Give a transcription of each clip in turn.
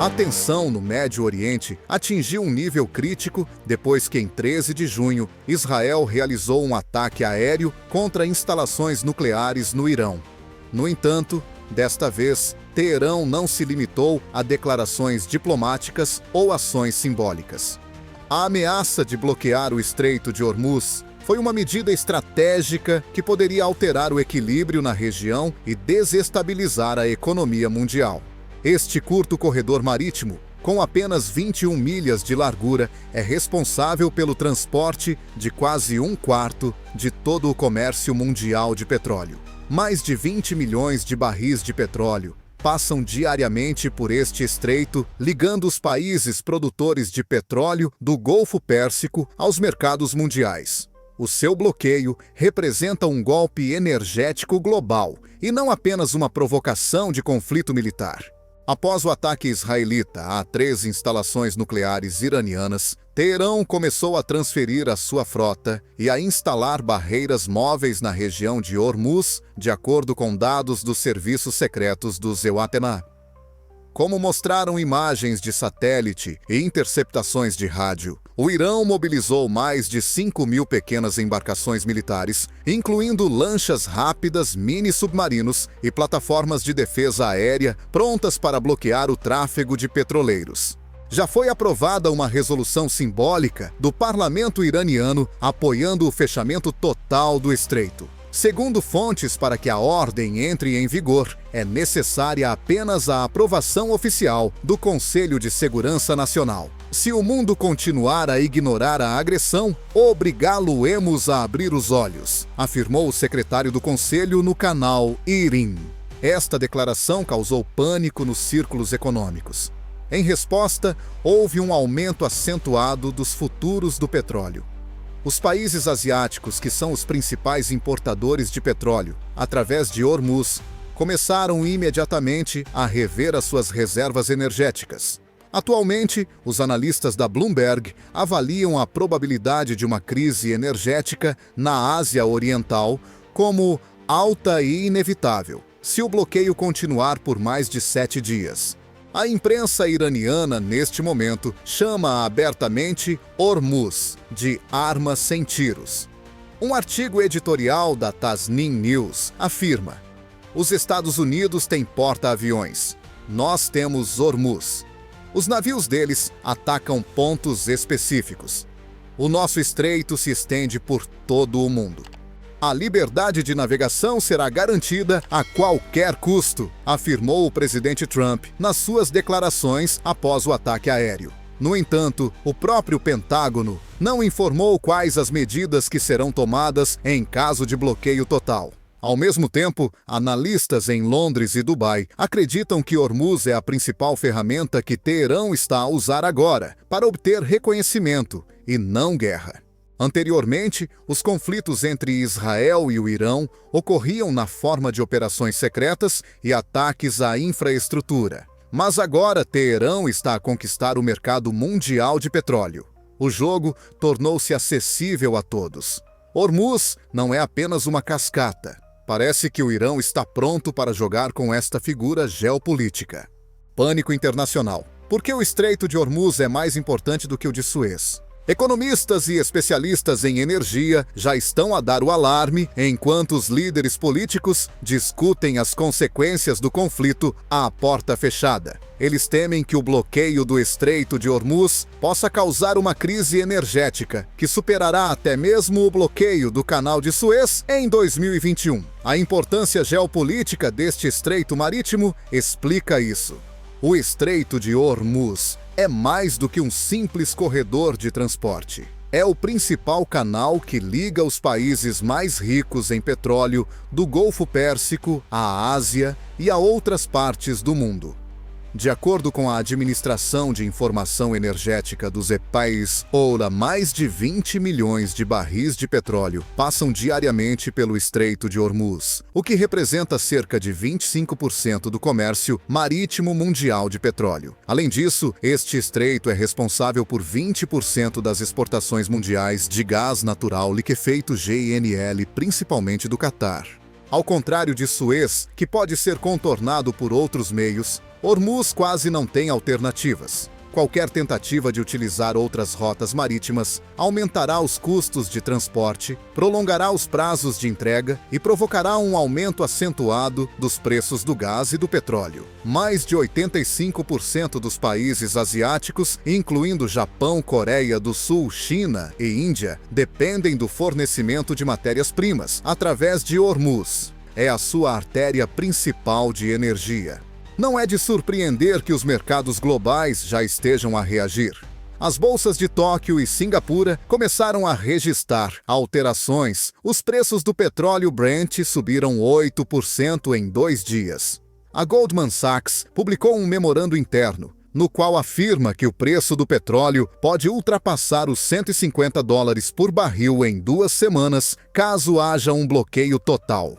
A tensão no Médio Oriente atingiu um nível crítico depois que, em 13 de junho, Israel realizou um ataque aéreo contra instalações nucleares no Irão. No entanto, desta vez, Teherão não se limitou a declarações diplomáticas ou ações simbólicas. A ameaça de bloquear o Estreito de Hormuz foi uma medida estratégica que poderia alterar o equilíbrio na região e desestabilizar a economia mundial. Este curto corredor marítimo, com apenas 21 milhas de largura, é responsável pelo transporte de quase um quarto de todo o comércio mundial de petróleo. Mais de 20 milhões de barris de petróleo passam diariamente por este estreito, ligando os países produtores de petróleo do Golfo Pérsico aos mercados mundiais. O seu bloqueio representa um golpe energético global e não apenas uma provocação de conflito militar. Após o ataque israelita a 3 instalações nucleares iranianas, Teherão começou a transferir a sua frota e a instalar barreiras móveis na região de Hormuz, de acordo com dados dos serviços secretos do Zewatena. Como mostraram imagens de satélite e interceptações de rádio, o Irão mobilizou mais de 5.000 pequenas embarcações militares, incluindo lanchas rápidas, mini-submarinos e plataformas de defesa aérea prontas para bloquear o tráfego de petroleiros. Já foi aprovada uma resolução simbólica do parlamento iraniano apoiando o fechamento total do estreito. Segundo fontes, para que a ordem entre em vigor, é necessária apenas a aprovação oficial do Conselho de Segurança Nacional. Se o mundo continuar a ignorar a agressão, obrigá-lo-emos a abrir os olhos, afirmou o secretário do Conselho no canal IRIN. Esta declaração causou pânico nos círculos econômicos. Em resposta, houve um aumento acentuado dos futuros do petróleo. Os países asiáticos, que são os principais importadores de petróleo, através de Hormuz, começaram imediatamente a rever as suas reservas energéticas. Atualmente, os analistas da Bloomberg avaliam a probabilidade de uma crise energética na Ásia Oriental como alta e inevitável, se o bloqueio continuar por mais de 7 dias. A imprensa iraniana, neste momento, chama abertamente Hormuz de arma sem tiros. Um artigo editorial da Tasnim News afirma: os Estados Unidos têm porta-aviões. Nós temos Hormuz. Os navios deles atacam pontos específicos. O nosso estreito se estende por todo o mundo. A liberdade de navegação será garantida a qualquer custo, afirmou o presidente Trump nas suas declarações após o ataque aéreo. No entanto, o próprio Pentágono não informou quais as medidas que serão tomadas em caso de bloqueio total. Ao mesmo tempo, analistas em Londres e Dubai acreditam que Hormuz é a principal ferramenta que Teherão está a usar agora para obter reconhecimento e não guerra. Anteriormente, os conflitos entre Israel e o Irão ocorriam na forma de operações secretas e ataques à infraestrutura. Mas agora Teherão está a conquistar o mercado mundial de petróleo. O jogo tornou-se acessível a todos. Hormuz não é apenas uma cascata. Parece que o Irão está pronto para jogar com esta figura geopolítica. Pânico internacional. Por que o Estreito de Hormuz é mais importante do que o de Suez? Economistas e especialistas em energia já estão a dar o alarme enquanto os líderes políticos discutem as consequências do conflito à porta fechada. Eles temem que o bloqueio do Estreito de Hormuz possa causar uma crise energética que superará até mesmo o bloqueio do Canal de Suez em 2021. A importância geopolítica deste estreito marítimo explica isso. O Estreito de Hormuz é mais do que um simples corredor de transporte. É o principal canal que liga os países mais ricos em petróleo do Golfo Pérsico à Ásia e a outras partes do mundo. De acordo com a Administração de Informação Energética dos EPAs, mais de 20 milhões de barris de petróleo passam diariamente pelo Estreito de Hormuz, o que representa cerca de 25% do comércio marítimo mundial de petróleo. Além disso, este estreito é responsável por 20% das exportações mundiais de gás natural liquefeito GNL, principalmente do Catar. Ao contrário de Suez, que pode ser contornado por outros meios, Hormuz quase não tem alternativas. Qualquer tentativa de utilizar outras rotas marítimas aumentará os custos de transporte, prolongará os prazos de entrega e provocará um aumento acentuado dos preços do gás e do petróleo. Mais de 85% dos países asiáticos, incluindo Japão, Coreia do Sul, China e Índia, dependem do fornecimento de matérias-primas através de Hormuz. É a sua artéria principal de energia. Não é de surpreender que os mercados globais já estejam a reagir. As bolsas de Tóquio e Singapura começaram a registrar alterações. Os preços do petróleo Brent subiram 8% em 2 dias. A Goldman Sachs publicou um memorando interno, no qual afirma que o preço do petróleo pode ultrapassar os $150 por barril em 2 semanas, caso haja um bloqueio total.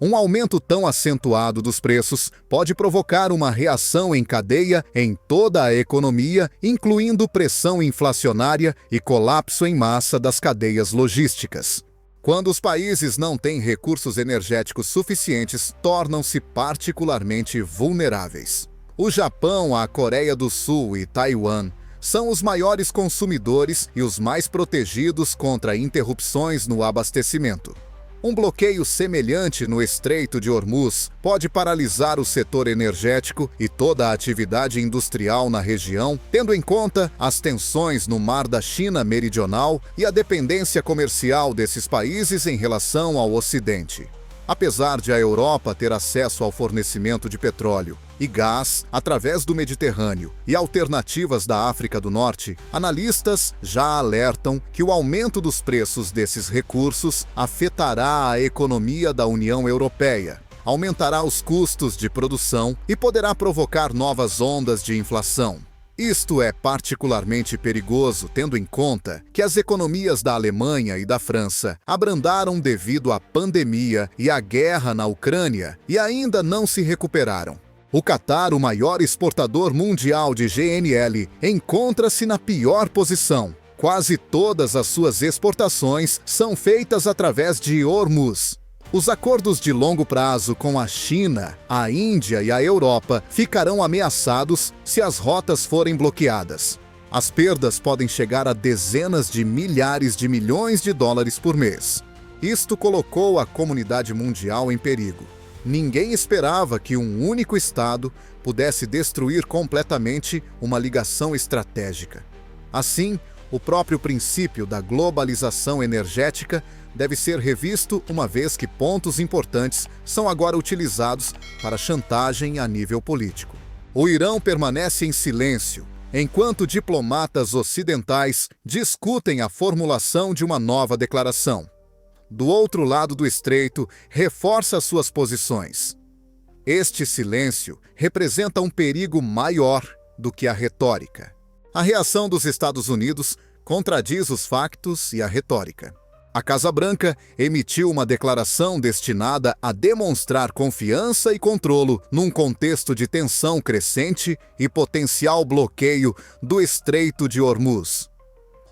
Um aumento tão acentuado dos preços pode provocar uma reação em cadeia em toda a economia, incluindo pressão inflacionária e colapso em massa das cadeias logísticas. Quando os países não têm recursos energéticos suficientes, tornam-se particularmente vulneráveis. O Japão, a Coreia do Sul e Taiwan são os maiores consumidores e os mais protegidos contra interrupções no abastecimento. Um bloqueio semelhante no Estreito de Hormuz pode paralisar o setor energético e toda a atividade industrial na região, tendo em conta as tensões no Mar da China Meridional e a dependência comercial desses países em relação ao Ocidente. Apesar de a Europa ter acesso ao fornecimento de petróleo e gás através do Mediterrâneo e alternativas da África do Norte, analistas já alertam que o aumento dos preços desses recursos afetará a economia da União Europeia, aumentará os custos de produção e poderá provocar novas ondas de inflação. Isto é particularmente perigoso, tendo em conta que as economias da Alemanha e da França abrandaram devido à pandemia e à guerra na Ucrânia e ainda não se recuperaram. O Catar, o maior exportador mundial de GNL, encontra-se na pior posição. Quase todas as suas exportações são feitas através de Hormuz. Os acordos de longo prazo com a China, a Índia e a Europa ficarão ameaçados se as rotas forem bloqueadas. As perdas podem chegar a dezenas de milhares de milhões de dólares por mês. Isto colocou a comunidade mundial em perigo. Ninguém esperava que um único estado pudesse destruir completamente uma ligação estratégica. Assim, o próprio princípio da globalização energética deve ser revisto, uma vez que pontos importantes são agora utilizados para chantagem a nível político. O Irão permanece em silêncio, enquanto diplomatas ocidentais discutem a formulação de uma nova declaração. Do outro lado do estreito, reforça suas posições. Este silêncio representa um perigo maior do que a retórica. A reação dos Estados Unidos contradiz os factos e a retórica. A Casa Branca emitiu uma declaração destinada a demonstrar confiança e controle num contexto de tensão crescente e potencial bloqueio do Estreito de Hormuz.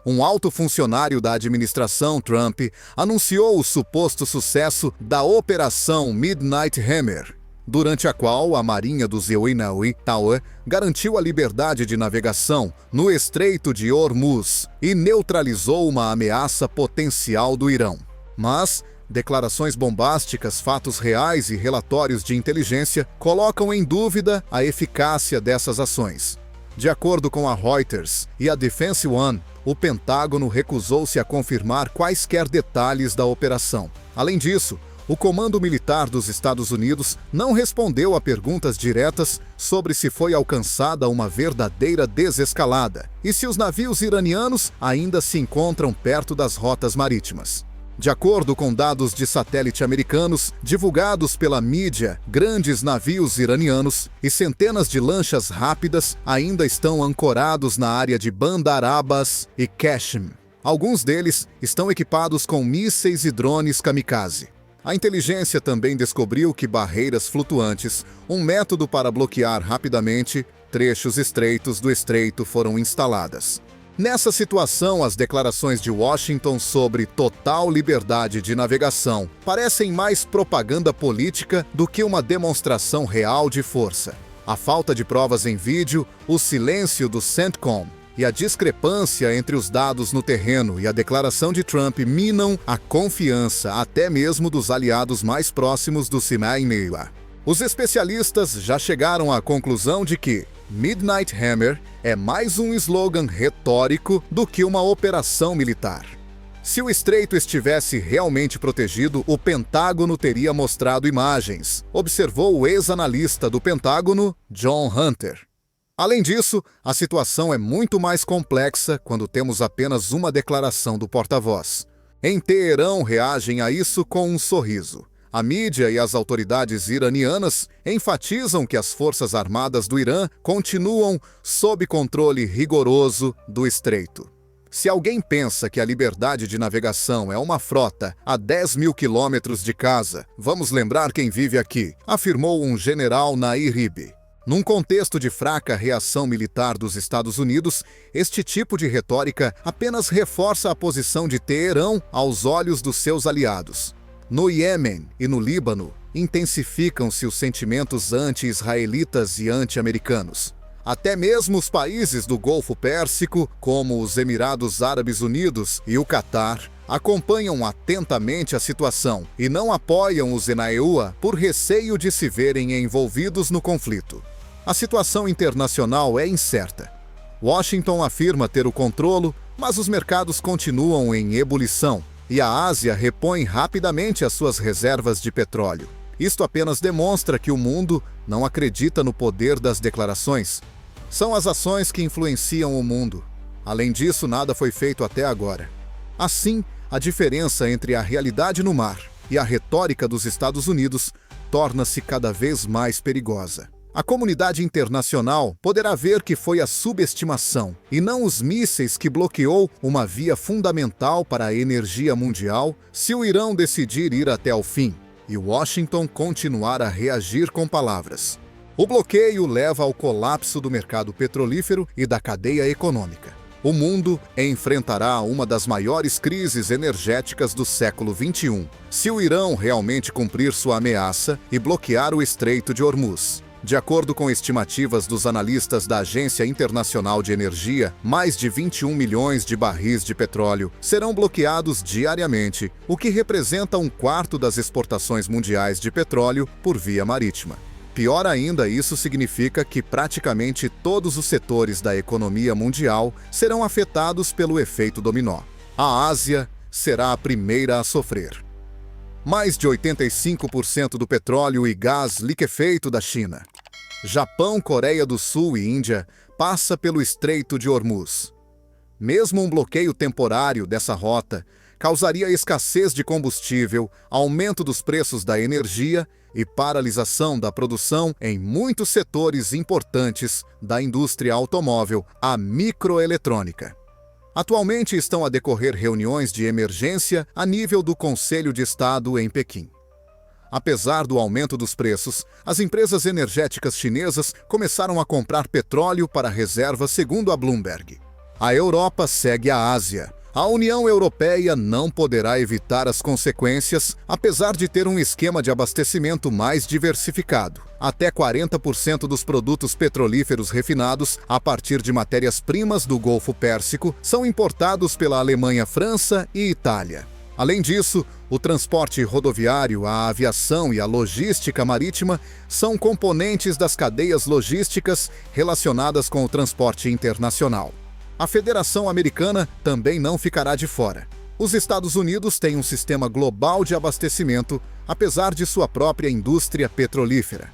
Um alto funcionário da administração Trump anunciou o suposto sucesso da Operação Midnight Hammer, durante a qual a Marinha dos Zeuinawi Tower garantiu a liberdade de navegação no Estreito de Hormuz e neutralizou uma ameaça potencial do Irão. Mas declarações bombásticas, fatos reais e relatórios de inteligência colocam em dúvida a eficácia dessas ações. De acordo com a Reuters e a Defense One, o Pentágono recusou-se a confirmar quaisquer detalhes da operação. Além disso, o Comando Militar dos Estados Unidos não respondeu a perguntas diretas sobre se foi alcançada uma verdadeira desescalada e se os navios iranianos ainda se encontram perto das rotas marítimas. De acordo com dados de satélite americanos divulgados pela mídia, grandes navios iranianos e centenas de lanchas rápidas ainda estão ancorados na área de Bandar Abbas e Qashm. Alguns deles estão equipados com mísseis e drones kamikaze. A inteligência também descobriu que barreiras flutuantes, um método para bloquear rapidamente trechos estreitos do estreito, foram instaladas. Nessa situação, as declarações de Washington sobre total liberdade de navegação parecem mais propaganda política do que uma demonstração real de força. A falta de provas em vídeo, o silêncio do CENTCOM e a discrepância entre os dados no terreno e a declaração de Trump minam a confiança até mesmo dos aliados mais próximos do Cimeimeiwa. Os especialistas já chegaram à conclusão de que Midnight Hammer é mais um slogan retórico do que uma operação militar. Se o estreito estivesse realmente protegido, o Pentágono teria mostrado imagens, observou o ex-analista do Pentágono, John Hunter. Além disso, a situação é muito mais complexa quando temos apenas uma declaração do porta-voz. Em Teherão reagem a isso com um sorriso. A mídia e as autoridades iranianas enfatizam que as forças armadas do Irã continuam sob controle rigoroso do estreito. Se alguém pensa que a liberdade de navegação é uma frota a 10 mil quilômetros de casa, vamos lembrar quem vive aqui, afirmou um general na IRIB. Num contexto de fraca reação militar dos Estados Unidos, este tipo de retórica apenas reforça a posição de Teherão aos olhos dos seus aliados. No Iêmen e no Líbano, intensificam-se os sentimentos anti-israelitas e anti-americanos. Até mesmo os países do Golfo Pérsico, como os Emirados Árabes Unidos e o Catar, acompanham atentamente a situação e não apoiam os ENA-EUA por receio de se verem envolvidos no conflito. A situação internacional é incerta. Washington afirma ter o controle, mas os mercados continuam em ebulição e a Ásia repõe rapidamente as suas reservas de petróleo. Isto apenas demonstra que o mundo não acredita no poder das declarações. São as ações que influenciam o mundo. Além disso, nada foi feito até agora. Assim, a diferença entre a realidade no mar e a retórica dos Estados Unidos torna-se cada vez mais perigosa. A comunidade internacional poderá ver que foi a subestimação e não os mísseis que bloqueou uma via fundamental para a energia mundial se o Irã decidir ir até o fim e Washington continuar a reagir com palavras. O bloqueio leva ao colapso do mercado petrolífero e da cadeia econômica. O mundo enfrentará uma das maiores crises energéticas do século XXI, se o Irã realmente cumprir sua ameaça e bloquear o Estreito de Hormuz. De acordo com estimativas dos analistas da Agência Internacional de Energia, mais de 21 milhões de barris de petróleo serão bloqueados diariamente, o que representa 1/4 das exportações mundiais de petróleo por via marítima. Pior ainda, isso significa que praticamente todos os setores da economia mundial serão afetados pelo efeito dominó. A Ásia será a primeira a sofrer. Mais de 85% do petróleo e gás liquefeito da China, Japão, Coreia do Sul e Índia passa pelo Estreito de Hormuz. Mesmo um bloqueio temporário dessa rota causaria escassez de combustível, aumento dos preços da energia e paralisação da produção em muitos setores importantes da indústria automóvel à microeletrônica. Atualmente estão a decorrer reuniões de emergência a nível do Conselho de Estado em Pequim. Apesar do aumento dos preços, as empresas energéticas chinesas começaram a comprar petróleo para reserva, segundo a Bloomberg. A Europa segue a Ásia. A União Europeia não poderá evitar as consequências, apesar de ter um esquema de abastecimento mais diversificado. Até 40% dos produtos petrolíferos refinados, a partir de matérias-primas do Golfo Pérsico, são importados pela Alemanha, França e Itália. Além disso, o transporte rodoviário, a aviação e a logística marítima são componentes das cadeias logísticas relacionadas com o transporte internacional. A Federação Americana também não ficará de fora. Os Estados Unidos têm um sistema global de abastecimento, apesar de sua própria indústria petrolífera.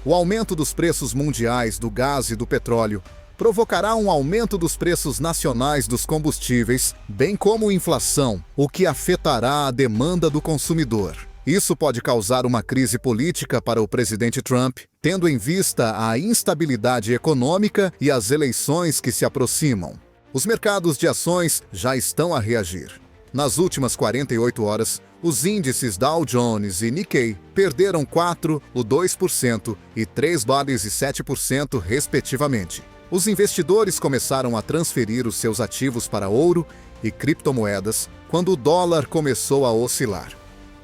O aumento dos preços mundiais do gás e do petróleo provocará um aumento dos preços nacionais dos combustíveis, bem como inflação, o que afetará a demanda do consumidor. Isso pode causar uma crise política para o presidente Trump, tendo em vista a instabilidade econômica e as eleições que se aproximam. Os mercados de ações já estão a reagir. Nas últimas 48 horas, os índices Dow Jones e Nikkei perderam 4,2% e 3,7%, respectivamente. Os investidores começaram a transferir os seus ativos para ouro e criptomoedas quando o dólar começou a oscilar.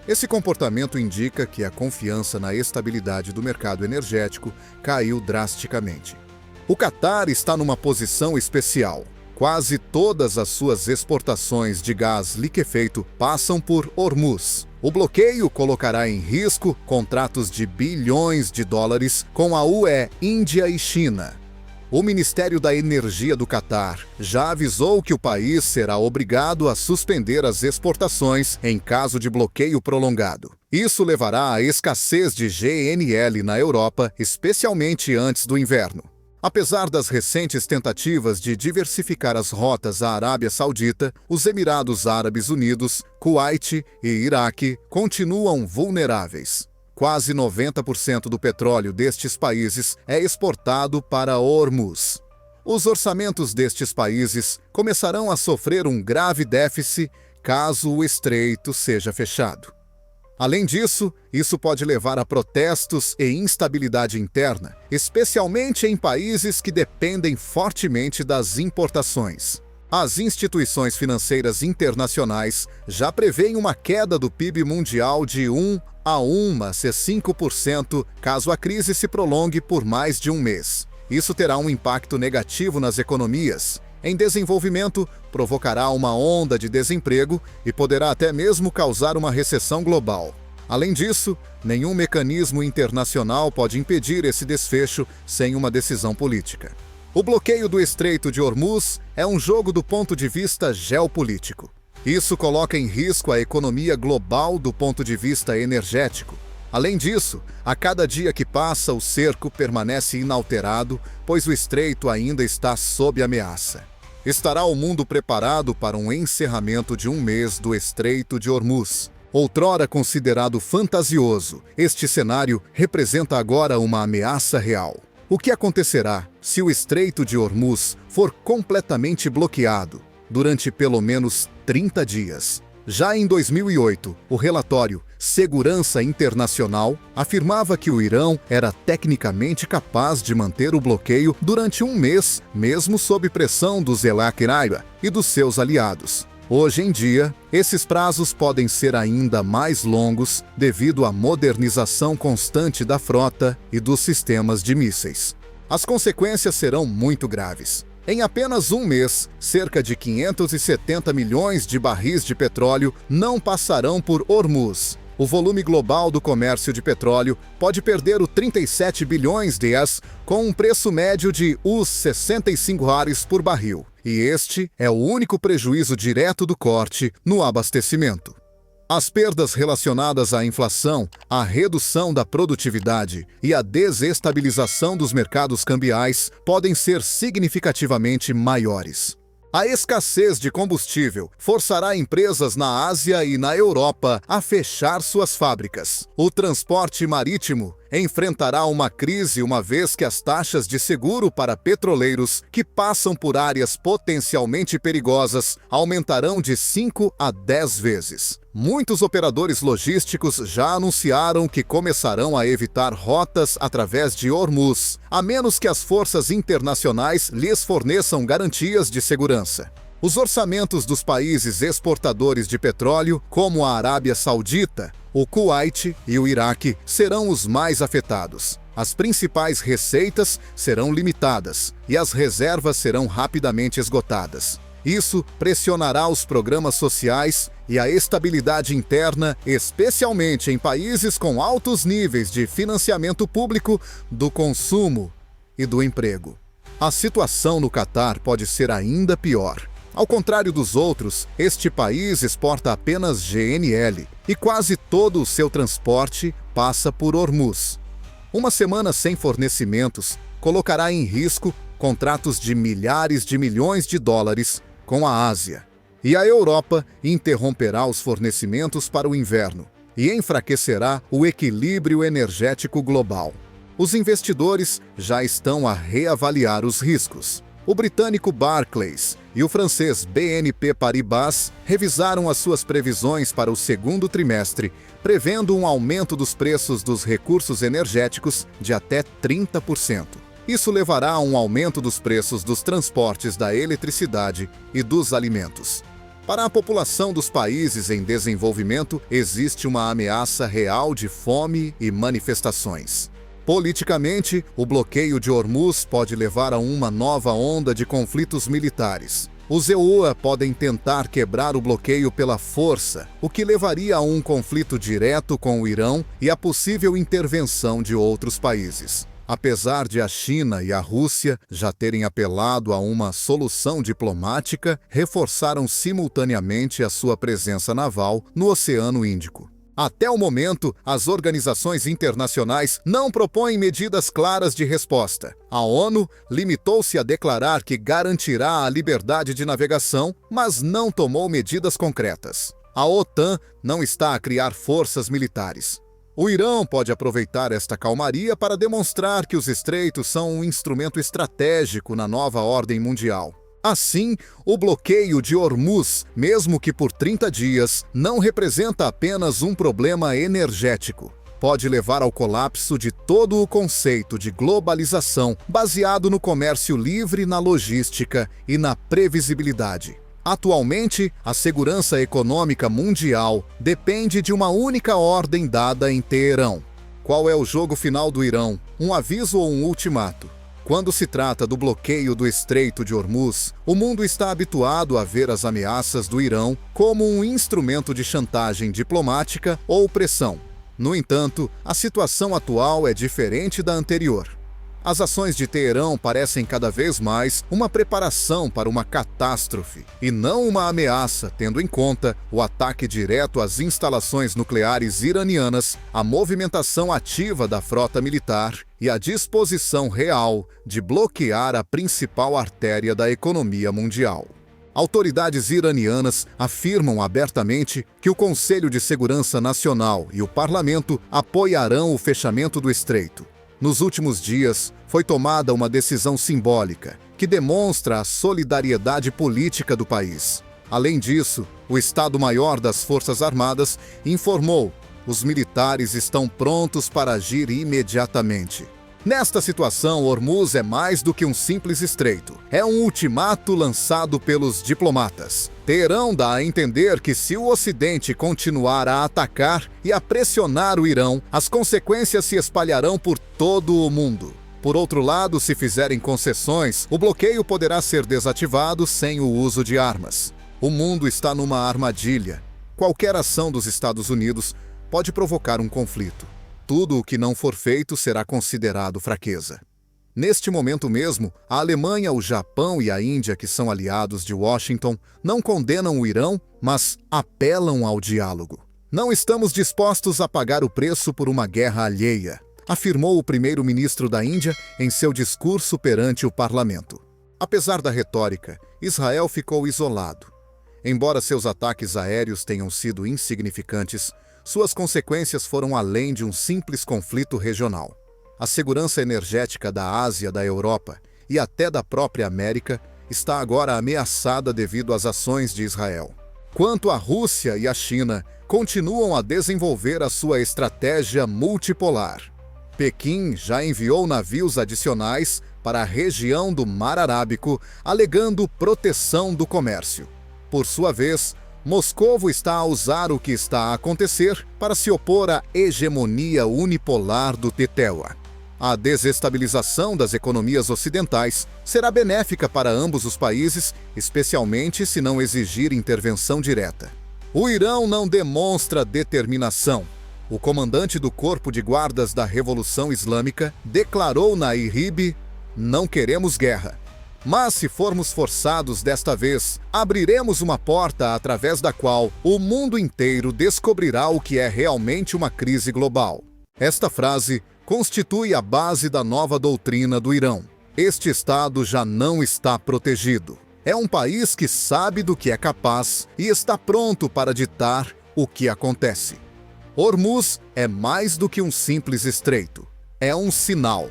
Esse comportamento indica que a confiança na estabilidade do mercado energético caiu drasticamente. O Catar está numa posição especial. Quase todas as suas exportações de gás liquefeito passam por Hormuz. O bloqueio colocará em risco contratos de bilhões de dólares com a UE, Índia e China. O Ministério da Energia do Catar já avisou que o país será obrigado a suspender as exportações em caso de bloqueio prolongado. Isso levará à escassez de GNL na Europa, especialmente antes do inverno. Apesar das recentes tentativas de diversificar as rotas à Arábia Saudita, os Emirados Árabes Unidos, Kuwait e Iraque continuam vulneráveis. Quase 90% do petróleo destes países é exportado para Hormuz. Os orçamentos destes países começarão a sofrer um grave déficit caso o estreito seja fechado. Além disso, isso pode levar a protestos e instabilidade interna, especialmente em países que dependem fortemente das importações. As instituições financeiras internacionais já prevêem uma queda do PIB mundial de 1,5% caso a crise se prolongue por mais de um mês. Isso terá um impacto negativo nas economias. Em desenvolvimento, provocará uma onda de desemprego e poderá até mesmo causar uma recessão global. Além disso, nenhum mecanismo internacional pode impedir esse desfecho sem uma decisão política. O bloqueio do Estreito de Hormuz é um jogo do ponto de vista geopolítico. Isso coloca em risco a economia global do ponto de vista energético. Além disso, a cada dia que passa, o cerco permanece inalterado, pois o estreito ainda está sob ameaça. Estará o mundo preparado para um encerramento de um mês do Estreito de Hormuz? Outrora considerado fantasioso, este cenário representa agora uma ameaça real. O que acontecerá se o Estreito de Hormuz for completamente bloqueado durante pelo menos 30 dias? Já em 2008, o relatório Segurança Internacional afirmava que o Irão era tecnicamente capaz de manter o bloqueio durante um mês, mesmo sob pressão dos Elaquiraiba e dos seus aliados. Hoje em dia, esses prazos podem ser ainda mais longos devido à modernização constante da frota e dos sistemas de mísseis. As consequências serão muito graves. Em apenas um mês, cerca de 570 milhões de barris de petróleo não passarão por Hormuz. O volume global do comércio de petróleo pode perder os 37 bilhões de US com um preço médio de US$ 65 por barril. E este é o único prejuízo direto do corte no abastecimento. As perdas relacionadas à inflação, à redução da produtividade e à desestabilização dos mercados cambiais podem ser significativamente maiores. A escassez de combustível forçará empresas na Ásia e na Europa a fechar suas fábricas. O transporte marítimo enfrentará uma crise uma vez que as taxas de seguro para petroleiros que passam por áreas potencialmente perigosas aumentarão de 5 a 10 vezes. Muitos operadores logísticos já anunciaram que começarão a evitar rotas através de Hormuz, a menos que as forças internacionais lhes forneçam garantias de segurança. Os orçamentos dos países exportadores de petróleo, como a Arábia Saudita, o Kuwait e o Iraque, serão os mais afetados. As principais receitas serão limitadas e as reservas serão rapidamente esgotadas. Isso pressionará os programas sociais e a estabilidade interna, especialmente em países com altos níveis de financiamento público, do consumo e do emprego. A situação no Catar pode ser ainda pior. Ao contrário dos outros, este país exporta apenas GNL e quase todo o seu transporte passa por Hormuz. Uma semana sem fornecimentos colocará em risco contratos de milhares de milhões de dólares com a Ásia. E a Europa interromperá os fornecimentos para o inverno e enfraquecerá o equilíbrio energético global. Os investidores já estão a reavaliar os riscos. O britânico Barclays e o francês BNP Paribas revisaram as suas previsões para o segundo trimestre, prevendo um aumento dos preços dos recursos energéticos de até 30%. Isso levará a um aumento dos preços dos transportes da eletricidade e dos alimentos. Para a população dos países em desenvolvimento, existe uma ameaça real de fome e manifestações. Politicamente, o bloqueio de Hormuz pode levar a uma nova onda de conflitos militares. Os EUA podem tentar quebrar o bloqueio pela força, o que levaria a um conflito direto com o Irão e a possível intervenção de outros países. Apesar de a China e a Rússia já terem apelado a uma solução diplomática, reforçaram simultaneamente a sua presença naval no Oceano Índico. Até o momento, as organizações internacionais não propõem medidas claras de resposta. A ONU limitou-se a declarar que garantirá a liberdade de navegação, mas não tomou medidas concretas. A OTAN não está a criar forças militares. O Irão pode aproveitar esta calmaria para demonstrar que os estreitos são um instrumento estratégico na nova ordem mundial. Assim, o bloqueio de Hormuz, mesmo que por 30 dias, não representa apenas um problema energético. Pode levar ao colapso de todo o conceito de globalização baseado no comércio livre, na logística e na previsibilidade. Atualmente, a segurança econômica mundial depende de uma única ordem dada em Teherão. Qual é o jogo final do Irão? Um aviso ou um ultimato? Quando se trata do bloqueio do Estreito de Hormuz, o mundo está habituado a ver as ameaças do Irão como um instrumento de chantagem diplomática ou pressão. No entanto, a situação atual é diferente da anterior. As ações de Teherão parecem cada vez mais uma preparação para uma catástrofe, e não uma ameaça, tendo em conta o ataque direto às instalações nucleares iranianas, a movimentação ativa da frota militar e a disposição real de bloquear a principal artéria da economia mundial. Autoridades iranianas afirmam abertamente que o Conselho de Segurança Nacional e o Parlamento apoiarão o fechamento do estreito. Nos últimos dias, foi tomada uma decisão simbólica que demonstra a solidariedade política do país. Além disso, o Estado-Maior das Forças Armadas informou: os militares estão prontos para agir imediatamente. Nesta situação, Hormuz é mais do que um simples estreito. É um ultimato lançado pelos diplomatas. Teherão dá a entender que se o Ocidente continuar a atacar e a pressionar o Irão, as consequências se espalharão por todo o mundo. Por outro lado, se fizerem concessões, o bloqueio poderá ser desativado sem o uso de armas. O mundo está numa armadilha. Qualquer ação dos Estados Unidos pode provocar um conflito. Tudo o que não for feito será considerado fraqueza. Neste momento mesmo, a Alemanha, o Japão e a Índia, que são aliados de Washington, não condenam o Irão, mas apelam ao diálogo. Não estamos dispostos a pagar o preço por uma guerra alheia, afirmou o primeiro-ministro da Índia em seu discurso perante o parlamento. Apesar da retórica, Israel ficou isolado. Embora seus ataques aéreos tenham sido insignificantes, suas consequências foram além de um simples conflito regional. A segurança energética da Ásia, da Europa e até da própria América está agora ameaçada devido às ações de Israel. Quanto à Rússia e à China, continuam a desenvolver a sua estratégia multipolar. Pequim já enviou navios adicionais para a região do Mar Arábico, alegando proteção do comércio. Por sua vez, Moscovo está a usar o que está a acontecer para se opor à hegemonia unipolar do Teteua. A desestabilização das economias ocidentais será benéfica para ambos os países, especialmente se não exigir intervenção direta. O Irão não demonstra determinação. O comandante do Corpo de Guardas da Revolução Islâmica declarou na IRIB: "Não queremos guerra. Mas se formos forçados desta vez, abriremos uma porta através da qual o mundo inteiro descobrirá o que é realmente uma crise global." Esta frase constitui a base da nova doutrina do Irão. Este Estado já não está protegido. É um país que sabe do que é capaz e está pronto para ditar o que acontece. Hormuz é mais do que um simples estreito. É um sinal.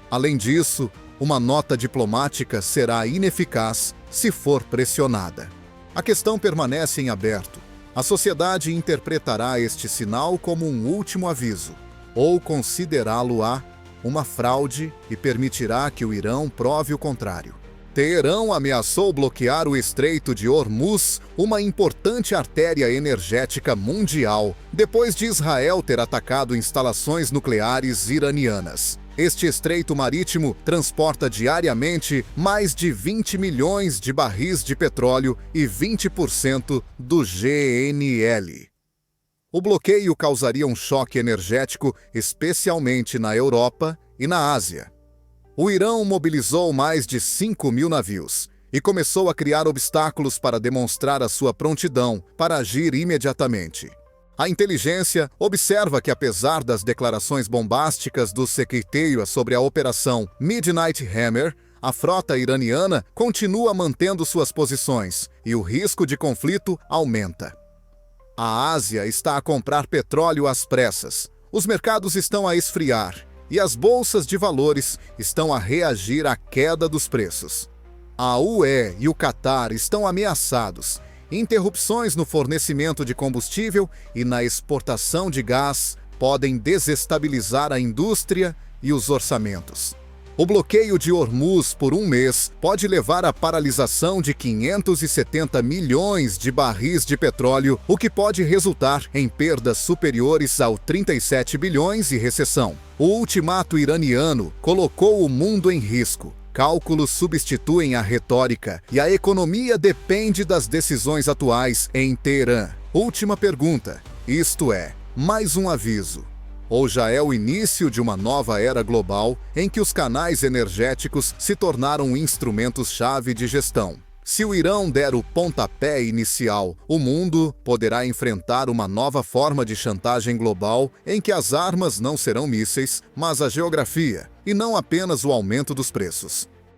Além disso, uma nota diplomática será ineficaz se for pressionada. A questão permanece em aberto. A sociedade interpretará este sinal como um último aviso, ou considerá-lo-á uma fraude e permitirá que o Irão prove o contrário. Teherã ameaçou bloquear o Estreito de Hormuz, uma importante artéria energética mundial, depois de Israel ter atacado instalações nucleares iranianas. Este estreito marítimo transporta diariamente mais de 20 milhões de barris de petróleo e 20% do GNL. O bloqueio causaria um choque energético, especialmente na Europa e na Ásia. O Irã mobilizou mais de 5.000 navios e começou a criar obstáculos para demonstrar a sua prontidão para agir imediatamente. A inteligência observa que, apesar das declarações bombásticas do Secretariat sobre a Operação Midnight Hammer, a frota iraniana continua mantendo suas posições e o risco de conflito aumenta. A Ásia está a comprar petróleo às pressas, os mercados estão a esfriar e as bolsas de valores estão a reagir à queda dos preços. A UE e o Catar estão ameaçados. Interrupções no fornecimento de combustível e na exportação de gás podem desestabilizar a indústria e os orçamentos. O bloqueio de Hormuz por um mês pode levar à paralisação de 570 milhões de barris de petróleo, o que pode resultar em perdas superiores aos 37 bilhões e recessão. O ultimato iraniano colocou o mundo em risco. Cálculos substituem a retórica e a economia depende das decisões atuais em Teherã. Última pergunta, isto é, mais um aviso. Ou já é o início de uma nova era global em que os canais energéticos se tornaram instrumentos-chave de gestão? Se o Irã der o pontapé inicial, o mundo poderá enfrentar uma nova forma de chantagem global em que as armas não serão mísseis, mas a geografia, e não apenas o aumento dos preços.